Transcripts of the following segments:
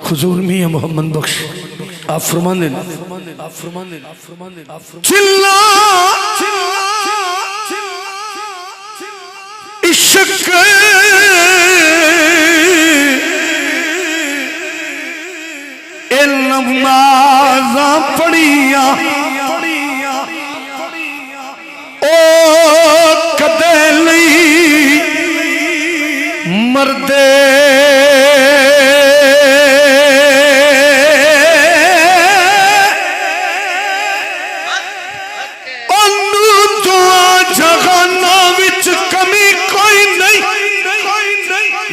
हुजूर मियां मोहम्मद बख्श आप फरमाने चिल्ला इश्क ए नमाज़ां पढ़िया ओ कदे नहीं मरदे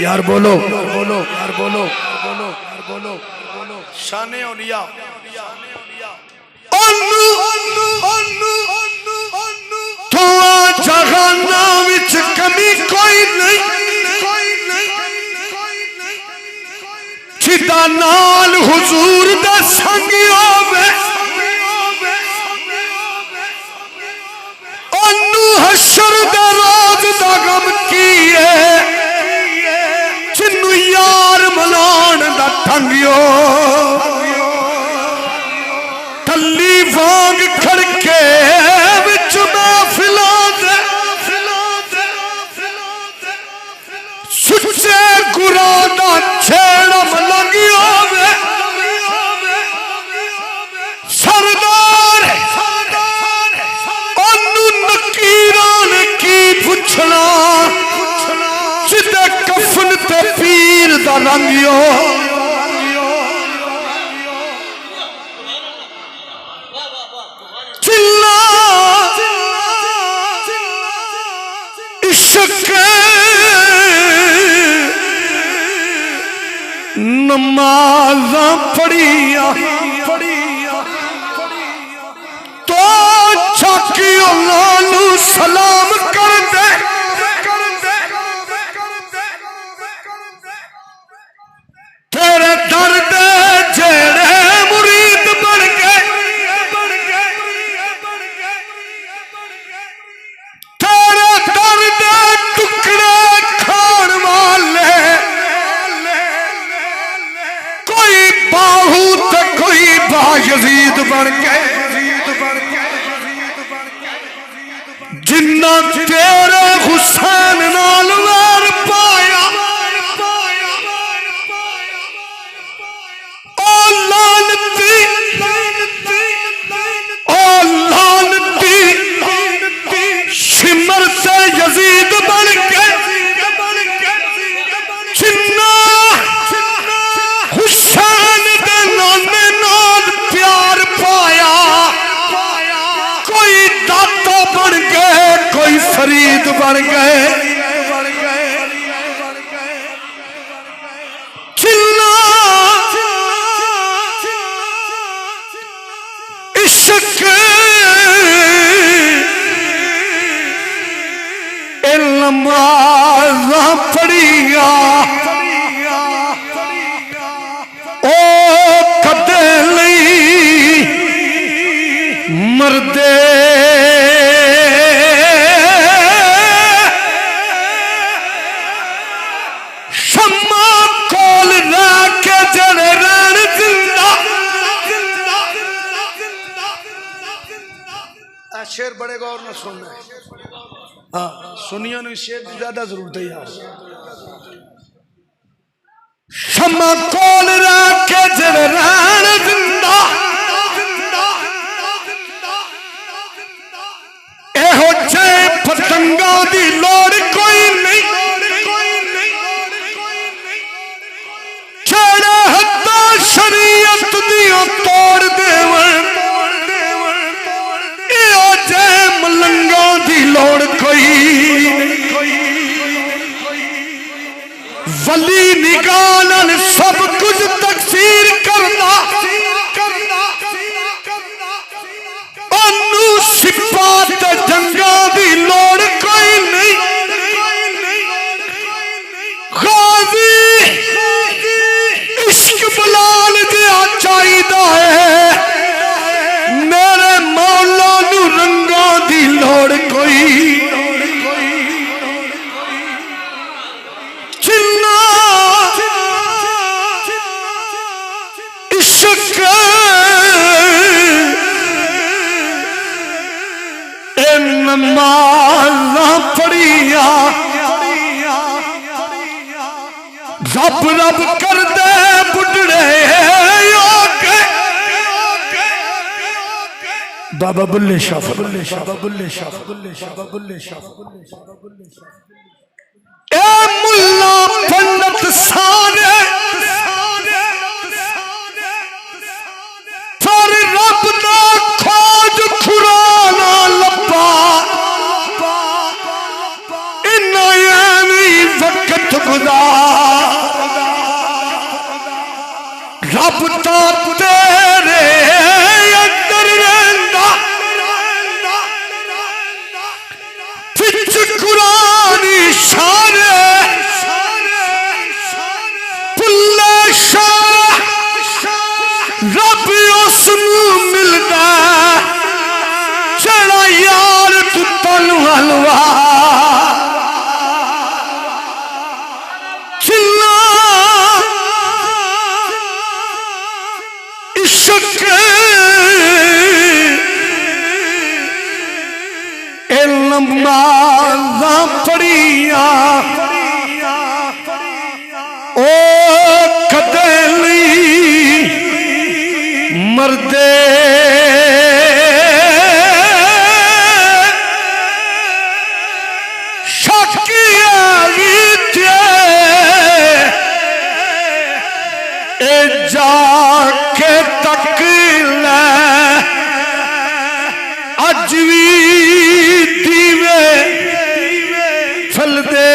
यार बोलो बोलो यार बोलो बोलो यार बोलो बोलो शाने औलिया अन्नू अन्नू अन्नू अन्नू अन्नू तो जहाना विच कमी कोई नहीं जिदा नाल हुजूर दा संग होवे अन्नू हशर दा रोज दा गम कीए यार मलान दा ठंगियो टल्ली वांग खड़के विच महफिलां दे सुच्चे गुरां दा छेड़ा मलंगी होवे सरदार ओनू नकीरां ने की पुछना जिदे कफन ते पीर दा रंगियो चिल्ला इश्क नमाज़ां पढ़िया तो चाकियो लालू सलाम कर दे तेरे दर्द जेड़े मुरीद बन गए तेरे दर्द टुकड़े खान वाले कोई बाहू तो कोई बायजीद बन गए जिन्ना तेरे हुसैन नाल वैर पाया शिमर से यजीद बन के जिन्ना हुसैन दे नाने नाल प्यार पाया कोई दाता बन गए कोई फरीद बन गए चिल्ला इश्क नमाज़ां पढ़िया ओ कदे नहीं मरदे शम्मा कोल रह के जड़े रहन जिंदा शेर बड़े गौर न सुनना है हाँ सुनिया ने शेर की ज्यादा जरूरत है यार शम्मा कोल रह के जड़े रहन जिंदा एहो जे पतंगा दी लोड़ कोई नहीं छेड़े हत्ता शरीयत दियों तोड़ देवन एहो जे मलंगा दी लोड़ कोई वली निगाह नाल सब कुछ तकसीर करना ओनू सिफात जंगा दी लोड़ कोई नहीं गाजी इश्क बुलाल दिया चाहिदा है मेरे मौला नू रंगा दी लोड़ कोई चिल्ला इश्क नमाज़ा पढ़िया रब रब कर दे बुढ़ड़े बाबा बुल्ले शाह बुल्ले शाह बुल्ले शाह बुल्ले शाह बुल्ले शाह ए मुल्ला पंडित सारे पर रब ना खोज खुराना लब्बा इन्ना यानी वक्त गुजार रब ता तेरे अंदर रहंदा फिच कुरानी शारे पुल्ले शाह रब उसनू मिलदा चढ़ा यार तू तनु हलवा चिल्ला इश्क नमाज़ा पढ़िया ओ कदली मर्दे शकिया ए जाके तक ले अज भी दीवे फल दे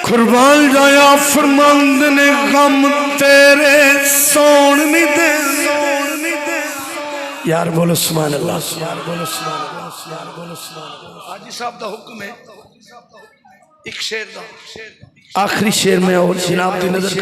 कुर्बान जाया फरमंद ने गम तेरे सोन नहीं दे यार बोलो सुभान अल्लाह यार बोलो सुभान अल्लाह यार बोलो सुभान अल्लाह। हाजी साहब दा हुक्म है एक शेर दा आखिरी शेर में और जनाब की नजर